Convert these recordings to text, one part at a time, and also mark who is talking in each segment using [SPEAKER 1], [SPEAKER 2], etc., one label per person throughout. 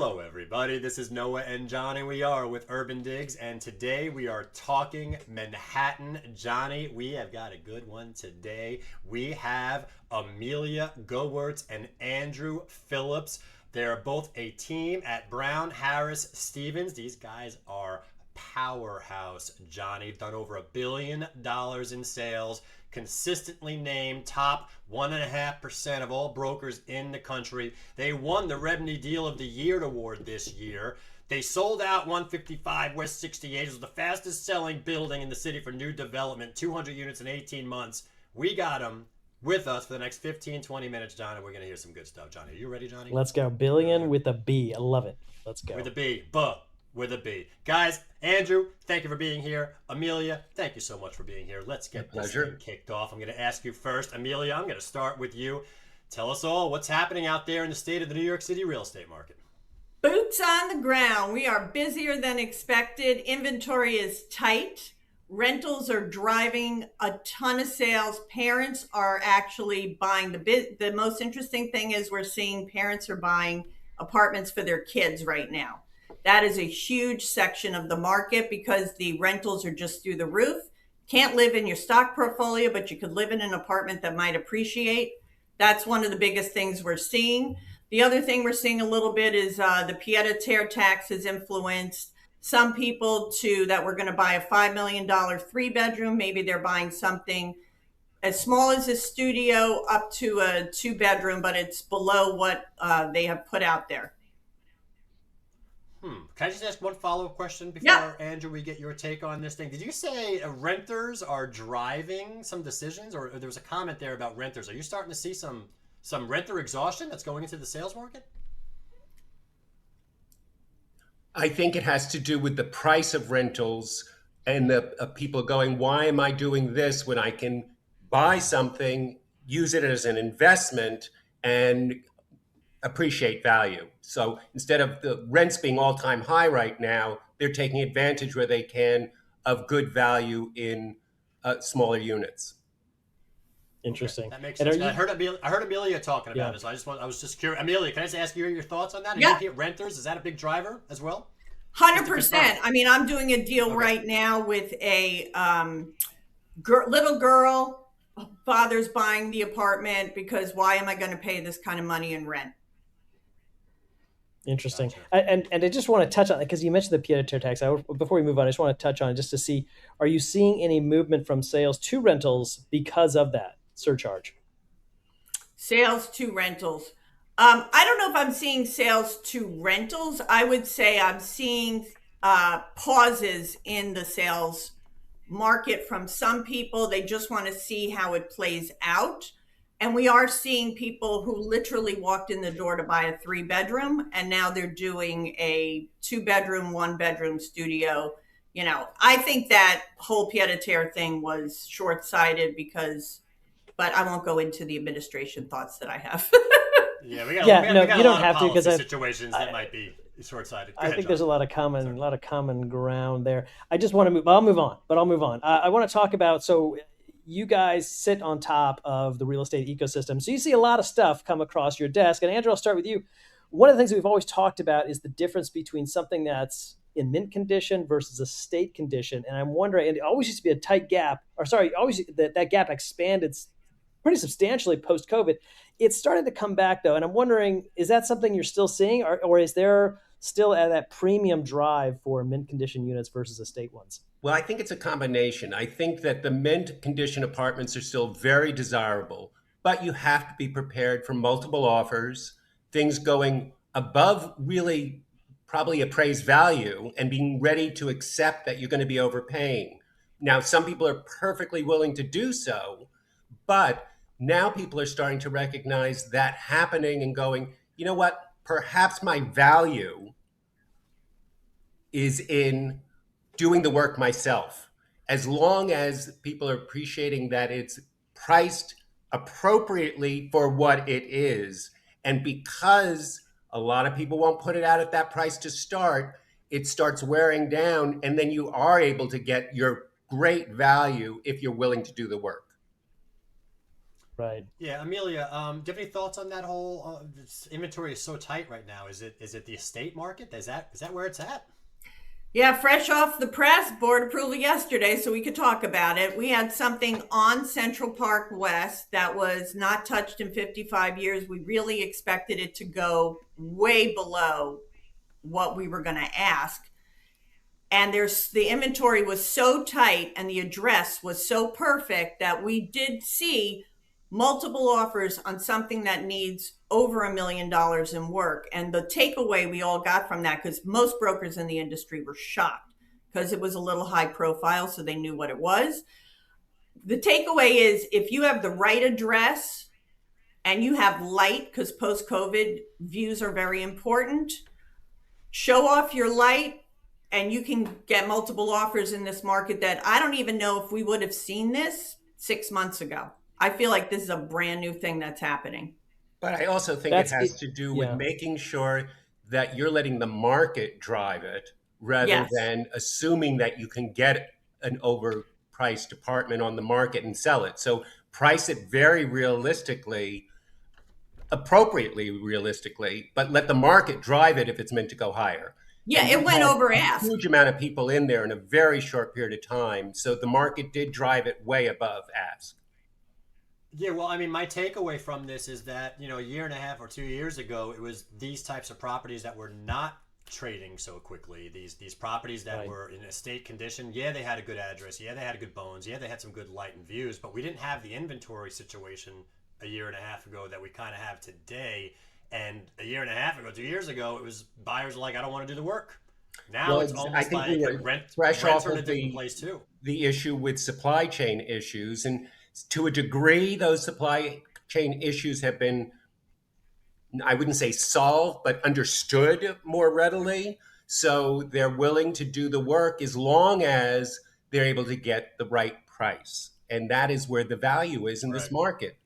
[SPEAKER 1] Hello everybody, this is Noah and John and we are with UrbanDigs, and today we are talking Manhattan. Johnny, we have got a good one today. We have Amelia Gewirtz and Andrew Phillips. They're both a team at Brown Harris Stevens. These guys are powerhouse, Johnny. Done over $1 billion in sales, consistently named top 1.5% of all brokers in the country. They won the Revenue Deal of the Year award this year. They sold out 155 West 68. It was the fastest selling building in the city for new development, 200 units in 18 months. We got them with us for the next 15-20 minutes, Johnny. We're going to hear some good stuff. Johnny, are you ready, Johnny?
[SPEAKER 2] Let's go. Billion with a B. I love it. Let's go.
[SPEAKER 1] With a B. With a B. Guys, Andrew, thank you for being here. Amelia, thank you so much for being here. Let's get this thing kicked off. I'm going to ask you first. Amelia, I'm going to start with you. Tell us all what's happening out there in the state of the New York City real estate market.
[SPEAKER 3] Boots on the ground. We are busier than expected. Inventory is tight. Rentals are driving a ton of sales. Parents are actually buying. The most interesting thing is we're seeing parents are buying apartments for their kids right now. That is a huge section of the market because the rentals are just through the roof. Can't live in your stock portfolio, but you could live in an apartment that might appreciate. That's one of the biggest things we're seeing. The other thing we're seeing a little bit is the Pied-à-Terre tax has influenced some people that were going to buy a $5 million 3-bedroom. Maybe they're buying something as small as a studio up to a 2-bedroom, but it's below what they have put out there.
[SPEAKER 1] Can I just ask one follow-up question before, Andrew, we get your take on this thing? Did you say renters are driving some decisions, or there was a comment there about renters? Are you starting to see some renter exhaustion that's going into the sales market?
[SPEAKER 4] I think it has to do with the price of rentals and the people going, why am I doing this when I can buy something, use it as an investment, and appreciate value? So instead of the rents being all-time high right now, they're taking advantage where they can of good value in smaller units.
[SPEAKER 2] Interesting.
[SPEAKER 1] Okay, that makes sense. I heard Amelia talking about it, so I was just curious. Amelia, can I just ask you your thoughts on that?
[SPEAKER 3] Yeah.
[SPEAKER 1] You renters, is that a big driver as well?
[SPEAKER 3] 100%. I mean, I'm doing a deal right now with a little girl. Father's buying the apartment because why am I going to pay this kind of money in rent?
[SPEAKER 2] Interesting. Gotcha. And I just want to touch on it because you mentioned the Pied-à-Terre tax. Before we move on, I just want to touch on it just to see, are you seeing any movement from sales to rentals because of that surcharge?
[SPEAKER 3] Sales to rentals. I don't know if I'm seeing sales to rentals. I would say I'm seeing pauses in the sales market from some people. They just want to see how it plays out. And we are seeing people who literally walked in the door to buy a 3-bedroom, and now they're doing a 2-bedroom, 1-bedroom studio. You know, I think that whole Pied-à-Terre thing was short-sighted but I won't go into the administration thoughts that I have.
[SPEAKER 1] Yeah, we got
[SPEAKER 2] you don't have to because
[SPEAKER 1] situations that might be short-sighted.
[SPEAKER 2] I think there's a lot of common ground there. I just want to move. I'll move on. I want to talk about, so you guys sit on top of the real estate ecosystem, so you see a lot of stuff come across your desk. And Andrew, I'll start with you. One of the things that we've always talked about is the difference between something that's in mint condition versus a state condition. And I'm wondering, and it always used to be a tight gap, that gap expanded pretty substantially post-COVID. It's starting to come back though. And I'm wondering, is that something you're still seeing, or is there still that premium drive for mint condition units versus estate ones?
[SPEAKER 4] Well, I think it's a combination. I think that the mint condition apartments are still very desirable, but you have to be prepared for multiple offers, things going above really probably appraised value, and being ready to accept that you're going to be overpaying. Now, some people are perfectly willing to do so, but now people are starting to recognize that happening and going, you know what, perhaps my value is in doing the work myself. As long as people are appreciating that it's priced appropriately for what it is, and because a lot of people won't put it out at that price to start, it starts wearing down, and then you are able to get your great value if you're willing to do the work.
[SPEAKER 2] Right.
[SPEAKER 1] Yeah, Amelia, do you have any thoughts on that whole this inventory is so tight right now? Is it the estate market? Is that where it's at?
[SPEAKER 3] Yeah, fresh off the press, board approval yesterday, so we could talk about it. We had something on Central Park West that was not touched in 55 years. We really expected it to go way below what we were going to ask. And the inventory was so tight and the address was so perfect that we did see multiple offers on something that needs over $1 million in work. And the takeaway we all got from that, because most brokers in the industry were shocked because it was a little high profile, so they knew what it was. The takeaway is if you have the right address and you have light, because post-COVID views are very important, show off your light and you can get multiple offers in this market that I don't even know if we would have seen this 6 months ago. I feel like this is a brand new thing that's happening.
[SPEAKER 4] But I also think it has to do with making sure that you're letting the market drive it rather than assuming that you can get an overpriced apartment on the market and sell it. So price it very realistically, appropriately realistically, but let the market drive it if it's meant to go higher.
[SPEAKER 3] Yeah, it went over
[SPEAKER 4] a
[SPEAKER 3] ask.
[SPEAKER 4] Huge amount of people in there in a very short period of time. So the market did drive it way above ask.
[SPEAKER 1] Yeah, well, I mean, my takeaway from this is that, a year and a half or 2 years ago, it was these types of properties that were not trading so quickly. These properties that were in estate condition. Yeah, they had a good address. Yeah, they had good bones. Yeah, they had some good light and views, but we didn't have the inventory situation a year and a half ago that we kind of have today. And a year and a half ago, 2 years ago, it was buyers were like, I don't want to do the work. Now it's almost like
[SPEAKER 4] fresh off
[SPEAKER 1] in a different place too.
[SPEAKER 4] The issue with supply chain issues, and to a degree, those supply chain issues have been, I wouldn't say solved, but understood more readily. So they're willing to do the work as long as they're able to get the right price. And that is where the value is in this market.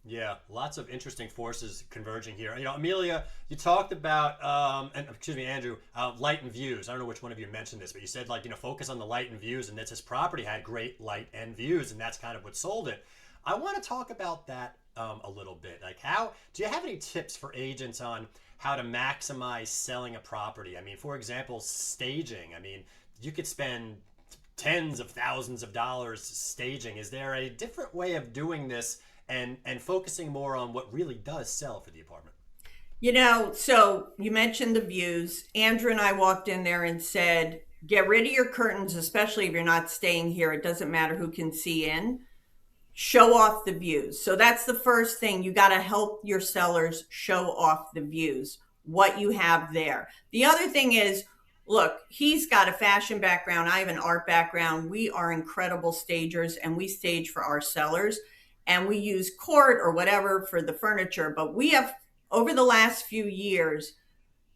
[SPEAKER 1] Yeah, lots of interesting forces converging here. Amelia, you talked about, Andrew, light and views. I don't know which one of you mentioned this, but you said focus on the light and views, and that this property had great light and views, and that's kind of what sold it. I want to talk about that a little bit. Like, how do you have any tips for agents on how to maximize selling a property? I mean, for example, staging. I mean, you could spend tens of thousands of dollars staging. Is there a different way of doing this? And focusing more on what really does sell for the apartment.
[SPEAKER 3] So you mentioned the views. Andrew and I walked in there and said, get rid of your curtains, especially if you're not staying here. It doesn't matter who can see in. Show off the views. So that's the first thing. You got to help your sellers show off the views, what you have there. The other thing is, look, he's got a fashion background. I have an art background. We are incredible stagers, and we stage for our sellers. And we use court or whatever for the furniture. But we have, over the last few years,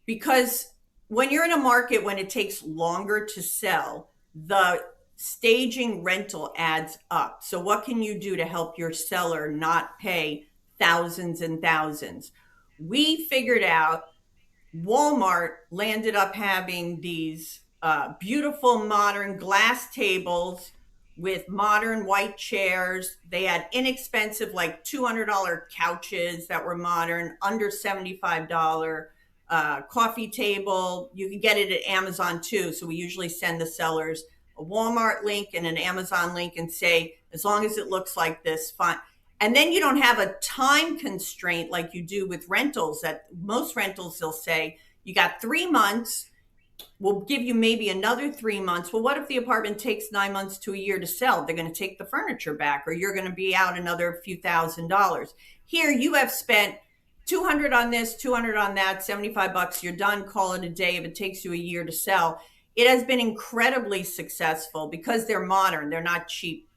[SPEAKER 3] because when you're in a market when it takes longer to sell, the staging rental adds up. So what can you do to help your seller not pay thousands and thousands? We figured out Walmart landed up having these beautiful modern glass tables with modern white chairs. They had inexpensive, like $200 couches that were modern, under $75 coffee table. You can get it at Amazon too. So we usually send the sellers a Walmart link and an Amazon link and say, as long as it looks like this, fine. And then you don't have a time constraint like you do with rentals. That most rentals, they'll say, you got 3 months. We'll give you maybe another 3 months. Well, what if the apartment takes 9 months to a year to sell? They're going to take the furniture back, or you're going to be out another few $1,000s. Here, you have spent $200 on this, $200 on that, $75. You're done. Call it a day if it takes you a year to sell. It has been incredibly successful because they're modern. They're not cheap.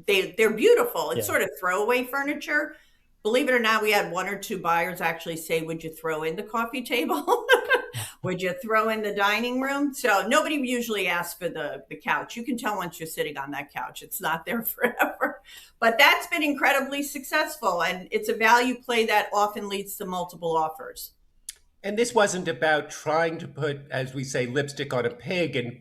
[SPEAKER 3] They're beautiful. It's sort of throwaway furniture. Believe it or not, we had 1 or 2 buyers actually say, would you throw in the coffee table? Would you throw in the dining room? So nobody usually asks for the couch. You can tell once you're sitting on that couch, it's not there forever. But that's been incredibly successful. And it's a value play that often leads to multiple offers.
[SPEAKER 4] And this wasn't about trying to put, as we say, lipstick on a pig and,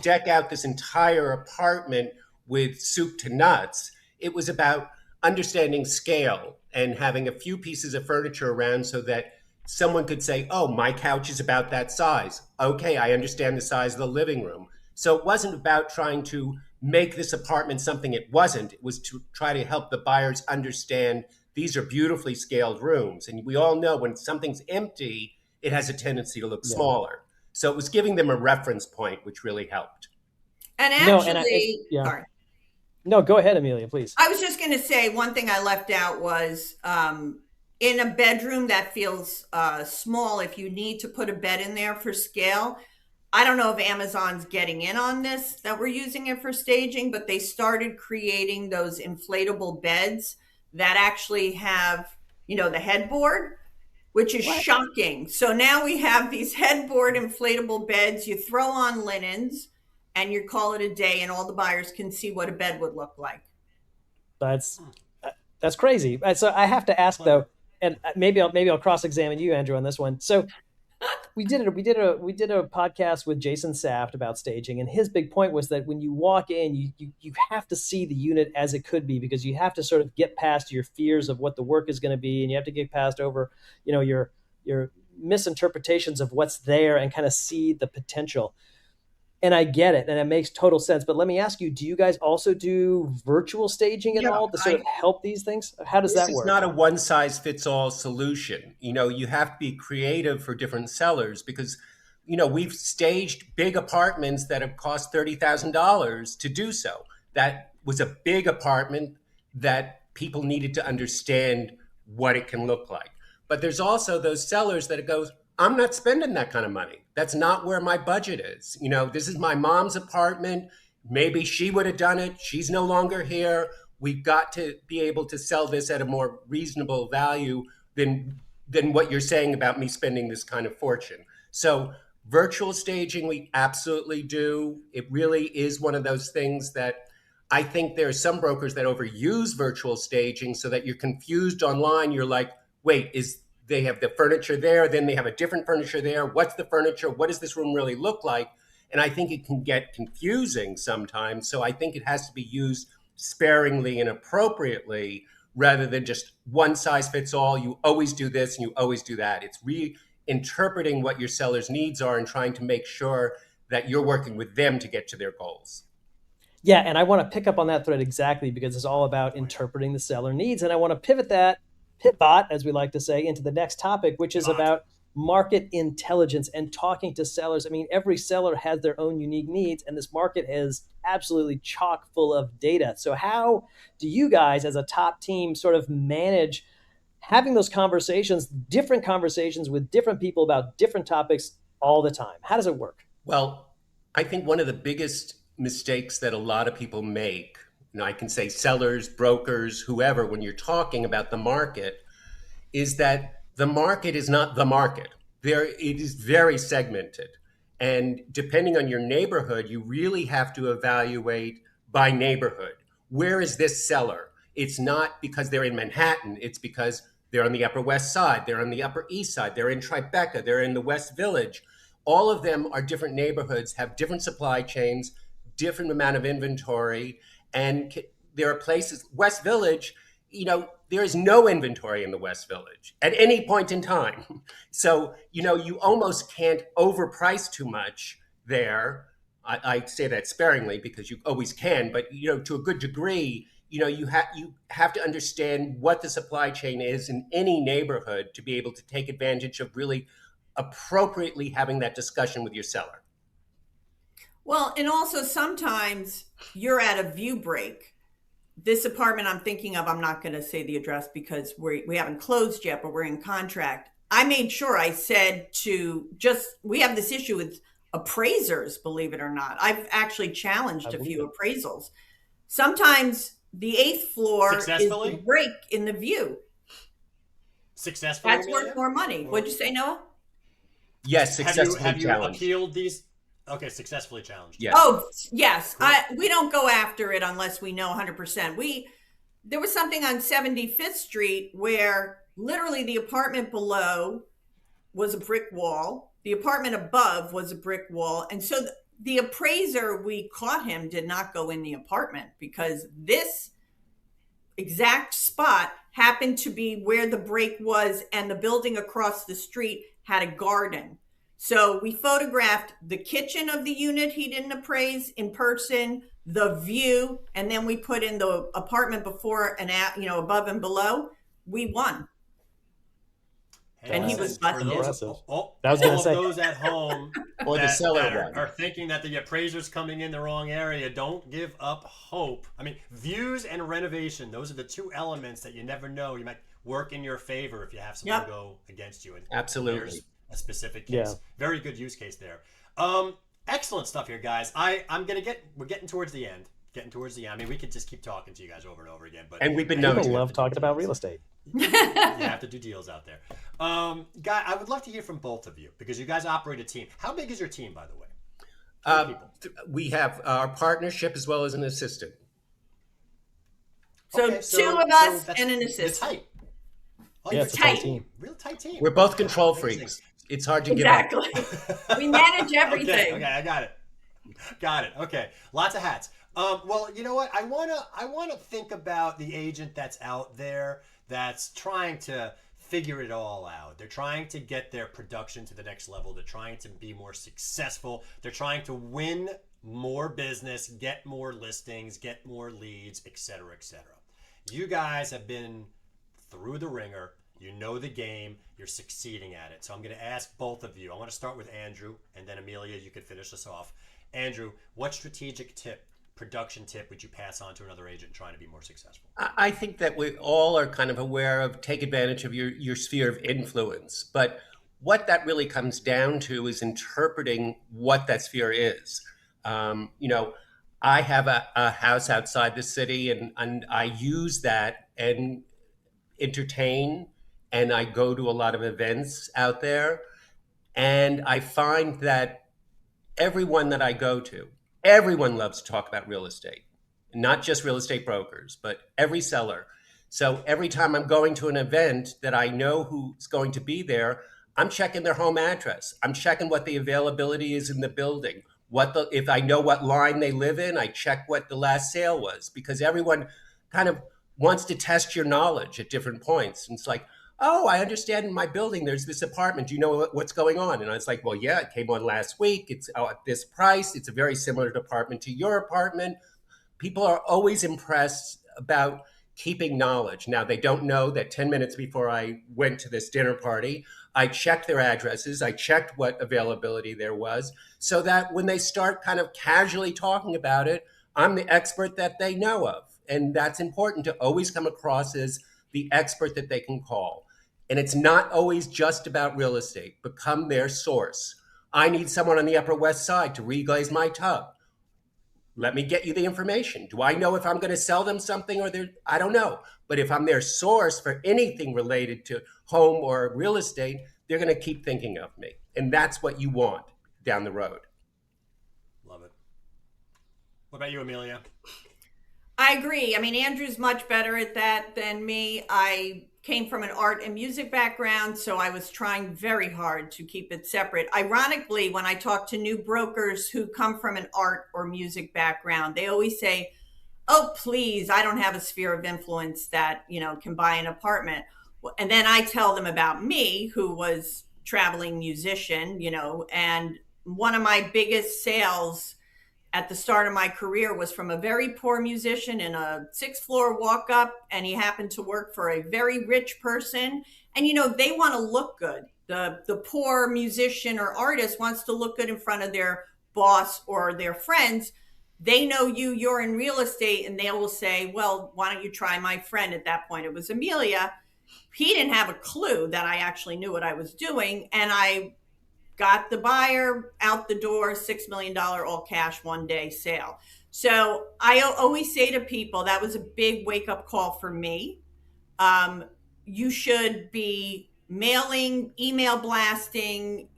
[SPEAKER 4] deck out this entire apartment with soup to nuts. It was about understanding scale and having a few pieces of furniture around so that someone could say, oh, my couch is about that size. Okay, I understand the size of the living room. So it wasn't about trying to make this apartment something it wasn't. It was to try to help the buyers understand these are beautifully scaled rooms. And we all know when something's empty, it has a tendency to look smaller. So it was giving them a reference point, which really helped.
[SPEAKER 3] And actually, sorry.
[SPEAKER 2] No, go ahead, Amelia, please.
[SPEAKER 3] I was just going to say one thing I left out was in a bedroom that feels small, if you need to put a bed in there for scale, I don't know if Amazon's getting in on this, that we're using it for staging, but they started creating those inflatable beds that actually have, the headboard, which is shocking. So now we have these headboard inflatable beds. You throw on linens and you call it a day, and all the buyers can see what a bed would look like.
[SPEAKER 2] That's crazy. So I have to ask though, and maybe I'll cross-examine you, Andrew, on this one. So we did a podcast with Jason Saft about staging, and his big point was that when you walk in, you have to see the unit as it could be, because you have to sort of get past your fears of what the work is going to be, and you have to get past over, your misinterpretations of what's there and kind of see the potential. And I get it, and it makes total sense. But let me ask you, do you guys also do virtual staging at all to sort of help these things? How does that work?
[SPEAKER 4] This is not a one-size-fits-all solution. You have to be creative for different sellers because, we've staged big apartments that have cost $30,000 to do so. That was a big apartment that people needed to understand what it can look like. But there's also those sellers that it goes, I'm not spending that kind of money. That's not where my budget is. This is my mom's apartment. Maybe she would have done it. She's no longer here. We've got to be able to sell this at a more reasonable value than what you're saying about me spending this kind of fortune. So virtual staging, we absolutely do. It really is one of those things that I think there are some brokers that overuse virtual staging so that you're confused online. You're like, wait, they have the furniture there, then they have a different furniture there. What's the furniture? What does this room really look like? And I think it can get confusing sometimes. So I think it has to be used sparingly and appropriately rather than just one size fits all. You always do this and you always do that. It's reinterpreting what your seller's needs are and trying to make sure that you're working with them to get to their goals.
[SPEAKER 2] Yeah, and I want to pick up on that thread exactly because it's all about interpreting the seller needs. And I want to pivot, as we like to say, into the next topic, which is about market intelligence and talking to sellers. I mean, every seller has their own unique needs, and this market is absolutely chock full of data. So how do you guys as a top team sort of manage having those conversations, different conversations with different people about different topics all the time? How does it work?
[SPEAKER 4] Well, I think one of the biggest mistakes that a lot of people make, I can say sellers, brokers, whoever, when you're talking about the market, is that the market is not the market. It is very segmented. And depending on your neighborhood, you really have to evaluate by neighborhood. Where is this seller? It's not because they're in Manhattan. It's because they're on the Upper West Side. They're on the Upper East Side. They're in Tribeca. They're in the West Village. All of them are different neighborhoods, have different supply chains, different amount of inventory. And there are places, West Village, there is no inventory in the West Village at any point in time. So, you almost can't overprice too much there. I say that sparingly because you always can, but, to a good degree, you have to understand what the supply chain is in any neighborhood to be able to take advantage of really appropriately having that discussion with your seller.
[SPEAKER 3] Well, and also sometimes you're at a view break. This apartment I'm thinking of, I'm not going to say the address because we haven't closed yet, but we're in contract. I made sure I said we have this issue with appraisers, believe it or not. I've actually challenged a few appraisals. Sometimes the 8th floor is the break in the view.
[SPEAKER 1] Successfully?
[SPEAKER 3] That's worth more money. What'd you say, Noah?
[SPEAKER 4] Yes, successfully
[SPEAKER 1] have you
[SPEAKER 4] challenged.
[SPEAKER 1] Appealed these? Okay, successfully challenged.
[SPEAKER 4] Yes.
[SPEAKER 3] Oh, yes. We don't go after it unless we know 100%. There was something on 75th Street where literally the apartment below was a brick wall. The apartment above was a brick wall. And so the appraiser, we caught him, did not go in the apartment because this exact spot happened to be where the break was, and the building across the street had a garden. So we photographed the kitchen of the unit he didn't appraise in person, the view, and then we put in the apartment before and above and below. We won. And he was
[SPEAKER 1] for those,
[SPEAKER 2] impressive.
[SPEAKER 1] all
[SPEAKER 2] I was gonna
[SPEAKER 1] of
[SPEAKER 2] say.
[SPEAKER 1] those at home
[SPEAKER 4] Or the
[SPEAKER 1] that
[SPEAKER 4] seller
[SPEAKER 1] are
[SPEAKER 4] one.
[SPEAKER 1] thinking that the appraiser's coming in the wrong area, don't give up hope. I mean, views and renovation, those are the two elements that you never know. You might work in your favor if you have something go against you. And
[SPEAKER 4] Absolutely.
[SPEAKER 1] There's a specific case.
[SPEAKER 2] Yeah.
[SPEAKER 1] Very good use case there. Excellent stuff here, guys. We're getting towards the end. I mean, we could just keep talking to you guys over and over again, but
[SPEAKER 4] And we've been
[SPEAKER 2] People
[SPEAKER 4] noticing.
[SPEAKER 2] love talking about real estate.
[SPEAKER 1] you have to do deals out there. Guy, I would love to hear from both of you because you guys operate a team. How big is your team, by the way?
[SPEAKER 4] We have our partnership as well as an assistant.
[SPEAKER 3] So
[SPEAKER 1] Okay,
[SPEAKER 3] two of us
[SPEAKER 1] that's-
[SPEAKER 3] and an
[SPEAKER 1] it's
[SPEAKER 3] assistant.
[SPEAKER 1] tight. Oh,
[SPEAKER 2] Yeah,
[SPEAKER 1] you're
[SPEAKER 2] it's a tight
[SPEAKER 3] tight.
[SPEAKER 2] team.
[SPEAKER 1] Real tight team.
[SPEAKER 4] We're both control
[SPEAKER 1] Amazing.
[SPEAKER 4] freaks. It's hard to
[SPEAKER 3] Exactly.
[SPEAKER 4] give up.
[SPEAKER 3] We manage everything.
[SPEAKER 1] Okay, I got it. Okay, lots of hats. Well, you know what? I wanna think about the agent that's out there that's trying to figure it all out. They're trying to get their production to the next level. They're trying to be more successful. They're trying to win more business, get more listings, get more leads, etc., etc. You guys have been through the ringer. You know the game. You're succeeding at it. So I'm going to ask both of you. I want to start with Andrew, and then Amelia, you could finish us off. Andrew, what strategic tip, production tip would you pass on to another agent trying to be more successful?
[SPEAKER 4] I think that we all are kind of aware of take advantage of your sphere of influence. But what that really comes down to is interpreting what that sphere is. I have a house outside the city, and I use that and entertain, and I go to a lot of events out there. And I find that everyone that I go to, everyone loves to talk about real estate, not just real estate brokers, but every seller. So every time I'm going to an event that I know who's going to be there, I'm checking their home address. I'm checking what the availability is in the building. If I know what line they live in, I check what the last sale was, because everyone kind of wants to test your knowledge at different points. And it's like, oh, I understand in my building there's this apartment. Do you know what's going on? And I was like, well, yeah, it came on last week. It's at this price. It's a very similar apartment to your apartment. People are always impressed about keeping knowledge. Now, they don't know that 10 minutes before I went to this dinner party, I checked their addresses. I checked what availability there was, so that when they start kind of casually talking about it, I'm the expert that they know of. And that's important, to always come across as the expert that they can call. And it's not always just about real estate. Become their source. I need someone on the Upper West Side to reglaze my tub. Let me get you the information. Do I know if I'm going to sell them something I don't know. But if I'm their source for anything related to home or real estate, they're going to keep thinking of me. And that's what you want down the road.
[SPEAKER 1] Love it. What about you, Amelia?
[SPEAKER 3] I agree. I mean, Andrew's much better at that than me. I came from an art and music background, so I was trying very hard to keep it separate. Ironically, when I talk to new brokers who come from an art or music background, they always say, oh, please, I don't have a sphere of influence that, can buy an apartment. And then I tell them about me, who was traveling musician, and one of my biggest sales at the start of my career was from a very poor musician in a 6th floor walk up, and he happened to work for a very rich person. And they want to look good. The poor musician or artist wants to look good in front of their boss or their friends. They know you're in real estate, and they will say, well, why don't you try my friend? At that point, it was Amelia. He didn't have a clue that I actually knew what I was doing, and I got the buyer out the door, $6 million all cash one day sale. So I always say to people, that was a big wake up call for me. You should be mailing, email blasting,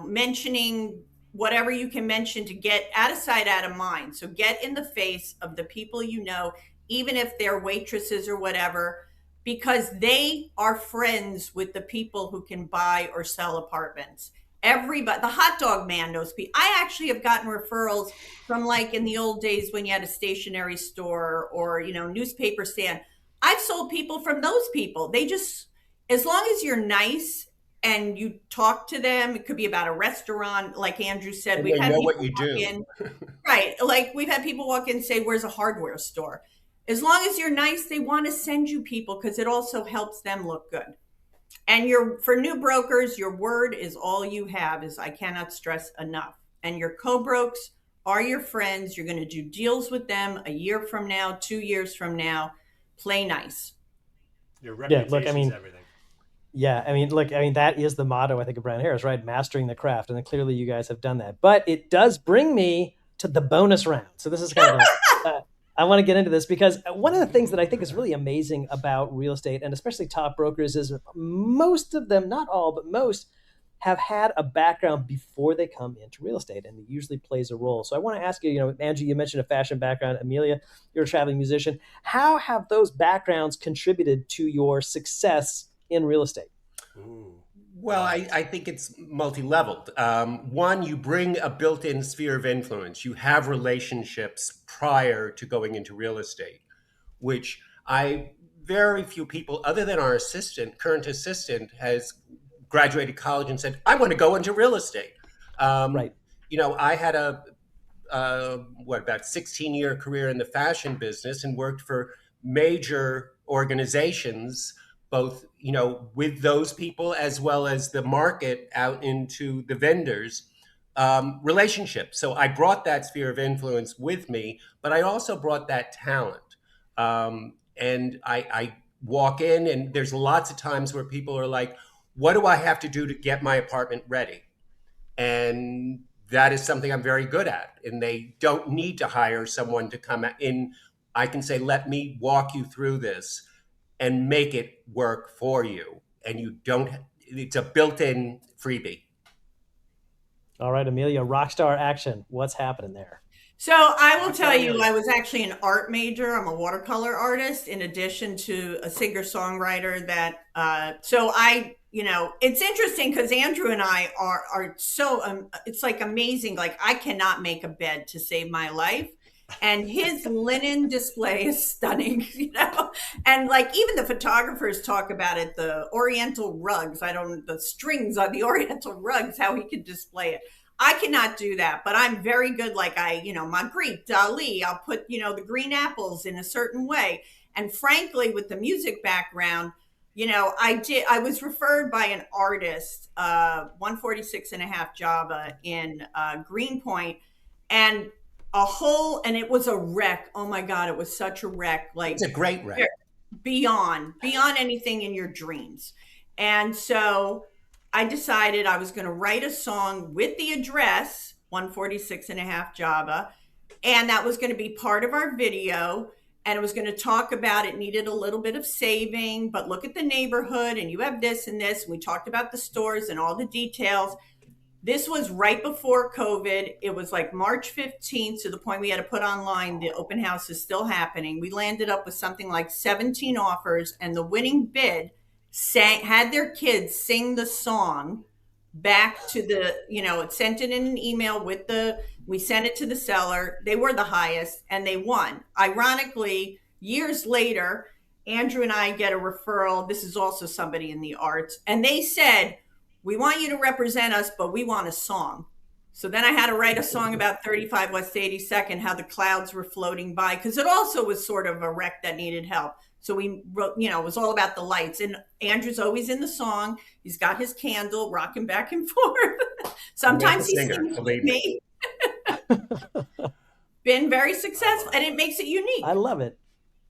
[SPEAKER 3] mentioning whatever you can mention to get out of sight, out of mind. So get in the face of the people even if they're waitresses or whatever, because they are friends with the people who can buy or sell apartments. Everybody, the hot dog man knows people. I actually have gotten referrals from, like, in the old days when you had a stationery store or, newspaper stand. I've sold people from those people. They just, as long as you're nice and you talk to them, it could be about a restaurant, like Andrew said.
[SPEAKER 4] And
[SPEAKER 3] We've
[SPEAKER 4] they
[SPEAKER 3] had
[SPEAKER 4] know
[SPEAKER 3] people
[SPEAKER 4] what you
[SPEAKER 3] walk
[SPEAKER 4] do.
[SPEAKER 3] in, right? Like we've had people walk in and say, "Where's a hardware store?" As long as you're nice, they want to send you people because it also helps them look good. And for new brokers, your word is all you have, is I cannot stress enough. And your co-brokes are your friends. You're going to do deals with them a year from now, 2 years from now. Play nice.
[SPEAKER 1] Your
[SPEAKER 2] Yeah,
[SPEAKER 1] reputation
[SPEAKER 2] look, I
[SPEAKER 1] is
[SPEAKER 2] mean,
[SPEAKER 1] everything.
[SPEAKER 2] yeah, I mean, look, I mean, that is the motto, I think, of Brown Harris, right? Mastering the craft. And then clearly you guys have done that. But it does bring me to the bonus round. So this is kind of I want to get into this because one of the things that I think is really amazing about real estate, and especially top brokers, is most of them, not all, but most, have had a background before they come into real estate, and it usually plays a role. So I want to ask you, Andrew, you mentioned a fashion background. Amelia, you're a traveling musician. How have those backgrounds contributed to your success in real estate?
[SPEAKER 1] Ooh.
[SPEAKER 4] Well, I think it's multi-leveled. One, you bring a built-in sphere of influence. You have relationships prior to going into real estate, which very few people, other than our current assistant, has graduated college and said, I want to go into real estate.
[SPEAKER 2] Right.
[SPEAKER 4] I had about 16-year career in the fashion business and worked for major organizations, both, with those people as well as the market out into the vendors, relationships. So I brought that sphere of influence with me, but I also brought that talent. And I walk in and there's lots of times where people are like, what do I have to do to get my apartment ready? And that is something I'm very good at. And they don't need to hire someone to come in. I can say, let me walk you through this and make it work for you. And it's a built-in freebie.
[SPEAKER 2] All right, Amelia, rockstar action. What's happening there?
[SPEAKER 3] So I will tell you, I was actually an art major. I'm a watercolor artist in addition to a singer-songwriter it's interesting because Andrew and I are so, it's like amazing. Like I cannot make a bed to save my life. And his linen display is stunning, and like even the photographers talk about it, the Oriental rugs, the strings on the Oriental rugs, how he could display it. I cannot do that, but I'm very good. Like Magritte, Dali, I'll put, the green apples in a certain way. And frankly, with the music background, I was referred by an artist, 146 and a half Java in Greenpoint, and it was a wreck. Oh my God, it was such a wreck. Like
[SPEAKER 4] it's a great wreck.
[SPEAKER 3] Beyond anything in your dreams. And so I decided I was going to write a song with the address 146 and a half Java. And that was going to be part of our video. And it was going to talk about it needed a little bit of saving, but look at the neighborhood and you have this and this. And we talked about the stores and all the details. This was right before COVID. It was like March 15th to the point we had to put online. The open house is still happening. We landed up with something like 17 offers, and the winning bid had their kids sing the song back to it sent it in an email we sent it to the seller. They were the highest and they won. Ironically, years later, Andrew and I get a referral. This is also somebody in the arts. And they said, we want you to represent us, but we want a song. So then I had to write a song about 35 West 82nd, how the clouds were floating by, because it also was sort of a wreck that needed help. So we wrote, it was all about the lights. And Andrew's always in the song. He's got his candle rocking back and forth. Sometimes he sings with me. Been very successful, and it makes it unique.
[SPEAKER 2] I love it.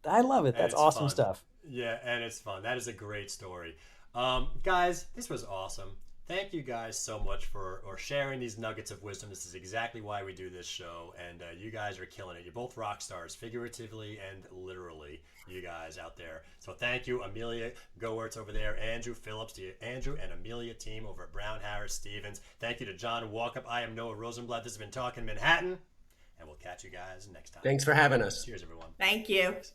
[SPEAKER 2] That's awesome stuff.
[SPEAKER 1] Yeah, and it's fun. That is a great story. Guys, this was awesome. Thank you guys so much for sharing these nuggets of wisdom. This is exactly why we do this show, and you guys are killing it. You're both rock stars, figuratively and literally, you guys out there. So thank you, Amelia Gewirtz over there, Andrew Phillips, the Andrew and Amelia team over at Brown Harris Stevens. Thank you to John Walkup. I am Noah Rosenblatt. This has been Talking Manhattan, and we'll catch you guys next time.
[SPEAKER 4] Thanks for having us.
[SPEAKER 1] Cheers, everyone.
[SPEAKER 3] Thank you.
[SPEAKER 1] Thanks.